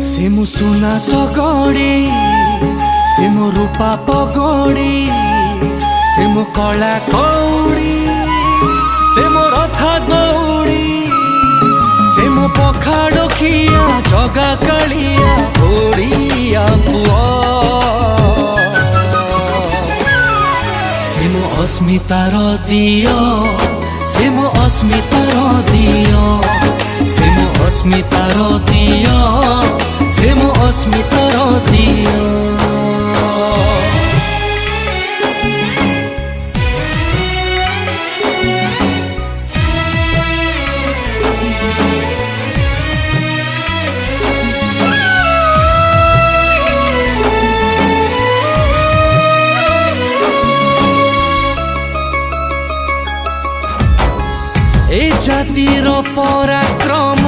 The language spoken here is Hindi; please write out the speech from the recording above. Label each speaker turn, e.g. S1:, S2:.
S1: से मु सुना सगड़ी से मु रूपा पगड़ी से मु कला कौड़ी से मो रथा दौड़ी से मो पखाड़ खिया जगा कालिया ओडिया पुआ से मो अस्मितार दियो से मो अस्मितार दियो से मो अस्मितार दियो से मो अस्मितार दियो। ए जातिर पराक्रम